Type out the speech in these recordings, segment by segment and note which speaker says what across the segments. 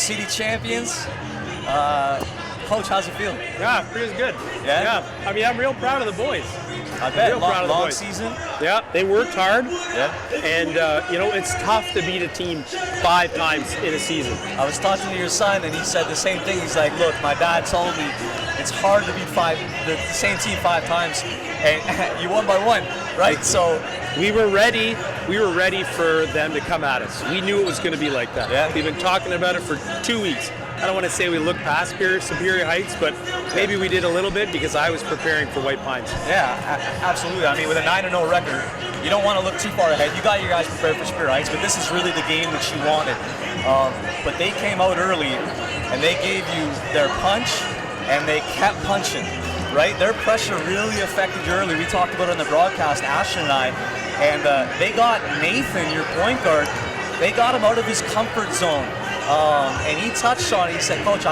Speaker 1: city champions. Coach, how's it feel?
Speaker 2: Yeah, feels good.
Speaker 1: Yeah?
Speaker 2: I mean, I'm real proud of the boys.
Speaker 1: I bet.
Speaker 2: Real proud of the
Speaker 1: Long
Speaker 2: boys.
Speaker 1: season.
Speaker 2: Yeah, they worked hard.
Speaker 1: Yeah.
Speaker 2: And, it's tough to beat a team 5 times in a season.
Speaker 1: I was talking to your son, and he said the same thing. He's like, look, my dad told me it's hard to beat the same team 5 times, and you won by 1, right? So
Speaker 2: we were ready. We were ready for them to come at us. We knew it was going to be like that.
Speaker 1: Yeah.
Speaker 2: We've been talking about it for 2 weeks. I don't want to say we looked past Superior Heights, but maybe we did a little bit because I was preparing for White Pines.
Speaker 1: Yeah, absolutely. I mean, with a 9-0 record, you don't want to look too far ahead. You got your guys prepared for Superior Heights, but this is really the game that you wanted. But they came out early, and they gave you their punch, and they kept punching, right? Their pressure really affected you early. We talked about it on the broadcast, Ashton and I, and they got Nathan, your point guard, they got him out of his comfort zone. And he touched on it. He said, Coach,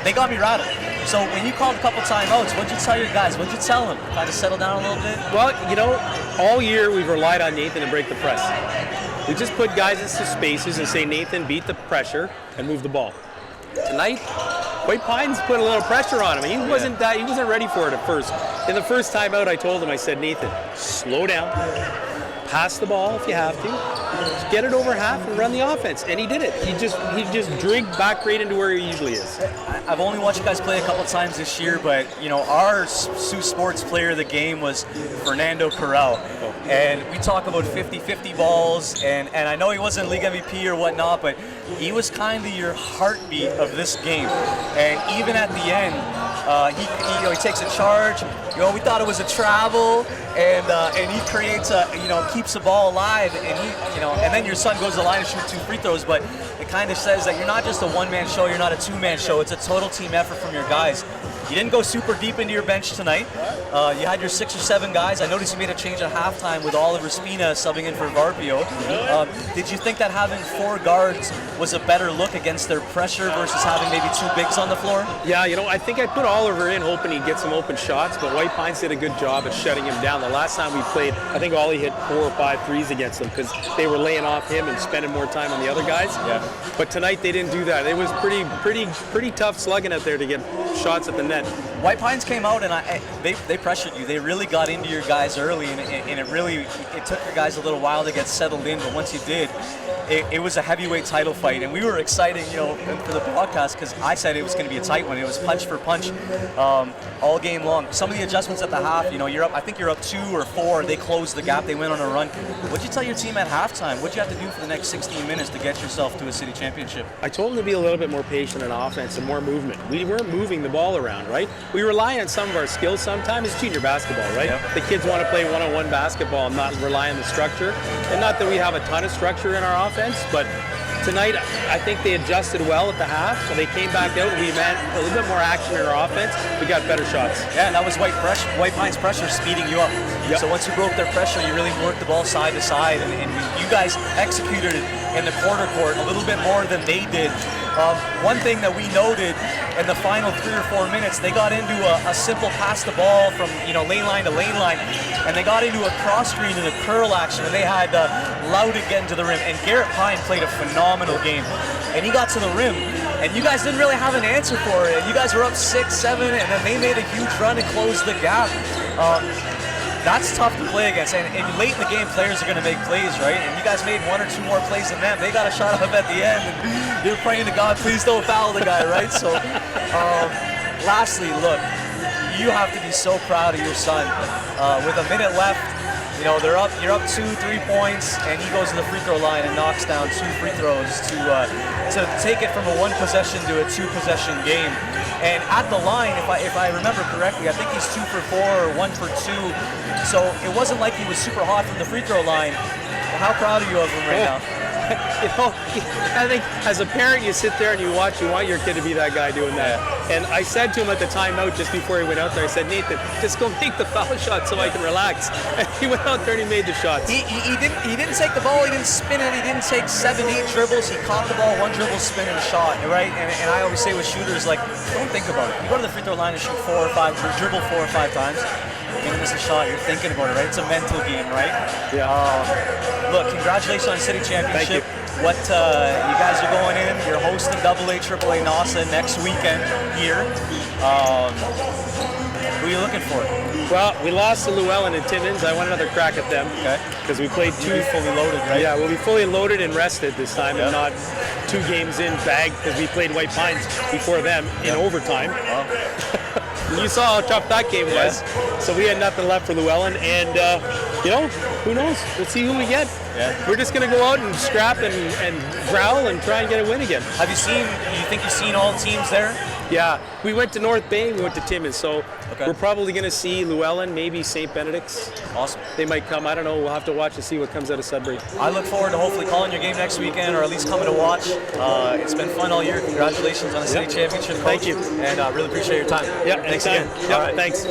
Speaker 1: they got me rattled. So when you called a couple timeouts, what'd you tell your guys? What'd you tell them? Kind of settle down a little bit?
Speaker 2: Well, all year we've relied on Nathan to break the press. We just put guys into spaces and say, Nathan, beat the pressure and move the ball. Tonight, White Pines put a little pressure on him. He wasn't ready for it at first. In the first timeout, I told him, I said, Nathan, slow down. Pass the ball if you have to. Just get it over half and run the offense. And he did it. He just drigged back right into where he usually is.
Speaker 1: I've only watched you guys play a couple times this year, but our Sault Sports player of the game was Fernando Corral. And we talk about 50-50 balls, and I know he wasn't league MVP or whatnot, but he was kind of your heartbeat of this game. And even at the end, he takes a charge. We thought it was a travel, and he creates keeps the ball alive, and then your son goes to the line and shoots 2 free throws. But it kind of says that you're not just a one-man show, you're not a two-man show. It's a total team effort from your guys. You didn't go super deep into your bench tonight. You had your 6 or 7 guys. I noticed you made a change at halftime with Oliver Spina subbing in for Varpio. Did you think that having 4 guards was a better look against their pressure versus having maybe 2 bigs on the floor?
Speaker 2: Yeah, I think I put Oliver in hoping he'd get some open shots, but White Pines did a good job at shutting him down. The last time we played, I think Ollie hit 4 or 5 threes against them because they were laying off him and spending more time on the other guys.
Speaker 1: Yeah.
Speaker 2: But tonight they didn't do that. It was pretty tough slugging out there to get shots at the net.
Speaker 1: White Pines came out and they pressured you. They really got into your guys early, and it took your guys a little while to get settled in. But once you did, it was a heavyweight title fight, and we were excited, for the broadcast because I said it was going to be a tight one. It was punch for punch all game long. Some of the adjustments at the half, you're up. I think you're up 2 or 4. They closed the gap. They went on a run. What'd you tell your team at halftime? What'd you have to do for the next 16 minutes to get yourself to a city championship?
Speaker 2: I told them to be a little bit more patient on offense and more movement. We weren't moving the ball around, right? We rely on some of our skills sometimes. It's junior basketball, right? Yep. The kids want to play one-on-one basketball and not rely on the structure. And not that we have a ton of structure in our offense, but tonight I think they adjusted well at the half. So they came back out. We had a little bit more action in our offense. We got better shots.
Speaker 1: Yeah, and that was White Pines pressure speeding you up. Yep. So once you broke their pressure, you really worked the ball side to side, and you guys executed it in the quarter court a little bit more than they did. One thing that we noted in the final 3 or 4 minutes, they got into a simple pass the ball from lane line to lane line, and they got into a cross screen and a curl action, and they had Loudon getting to the rim. And Garrett Pine played a phenomenal game, and he got to the rim, and you guys didn't really have an answer for it. You guys were up 6-7, and then they made a huge run and closed the gap. That's tough to play against, and late in the game, players are going to make plays, right? And you guys made 1 or 2 more plays than them. They got a shot up at the end, and you're praying to God, please don't foul the guy, right? So, lastly, look, you have to be so proud of your son. With a minute left, you're up 2-3 points, and he goes to the free throw line and knocks down 2 free throws to take it from a 1-possession to a 2-possession game. And at the line, if I remember correctly, I think he's 2 for 4 or 1 for 2. So it wasn't like he was super hot from the free throw line. How proud are you of him right now?
Speaker 2: I think as a parent, you sit there and you watch. You want your kid to be that guy doing that. And I said to him at the timeout just before he went out there, I said, Nathan, just go make the foul shot so I can relax. And he went out there and he made the shots.
Speaker 1: He didn't take the ball. He didn't spin it. He didn't take 7-8 dribbles. He caught the ball, 1 dribble, spin, and shot. Right? And I always say with shooters, don't think about it. You go to the free throw line and shoot 4 or 5, dribble 4 or 5 times. You're gonna miss a shot. You're thinking about it, right? It's a mental game, right?
Speaker 2: Yeah.
Speaker 1: Look, congratulations on city championship.
Speaker 2: Thank you.
Speaker 1: what you guys are going in. You're hosting AA, AAA NASA next weekend here. Who are you looking for?
Speaker 2: Well, we lost to Llewellyn and Timmins. I want another crack at them.
Speaker 1: Okay.
Speaker 2: Because we played
Speaker 1: You'll be fully loaded, right?
Speaker 2: Yeah, we'll be fully loaded and rested this time, and not 2 games in bagged, because we played White Pines before them in overtime.
Speaker 1: Oh.
Speaker 2: You saw how tough that game was. So we had nothing left for Llewellyn, and who knows? We'll see who we get.
Speaker 1: Yeah.
Speaker 2: We're just going to go out and scrap and growl and try and get a win again.
Speaker 1: You think you've seen all teams there?
Speaker 2: Yeah, we went to North Bay, we went to Timmins, so
Speaker 1: Okay.
Speaker 2: we're probably going to see Llewellyn, maybe St. Benedict's.
Speaker 1: Awesome.
Speaker 2: They might come, I don't know, we'll have to watch and see what comes out of Sudbury.
Speaker 1: I look forward to hopefully calling your game next weekend, or at least coming to watch. It's been fun all year. Congratulations on the state championship, Coach.
Speaker 2: Thank you.
Speaker 1: And really appreciate your time.
Speaker 2: Yeah,
Speaker 1: Thanks
Speaker 2: anytime.
Speaker 1: again.
Speaker 2: Yeah,
Speaker 1: All right.
Speaker 2: thanks.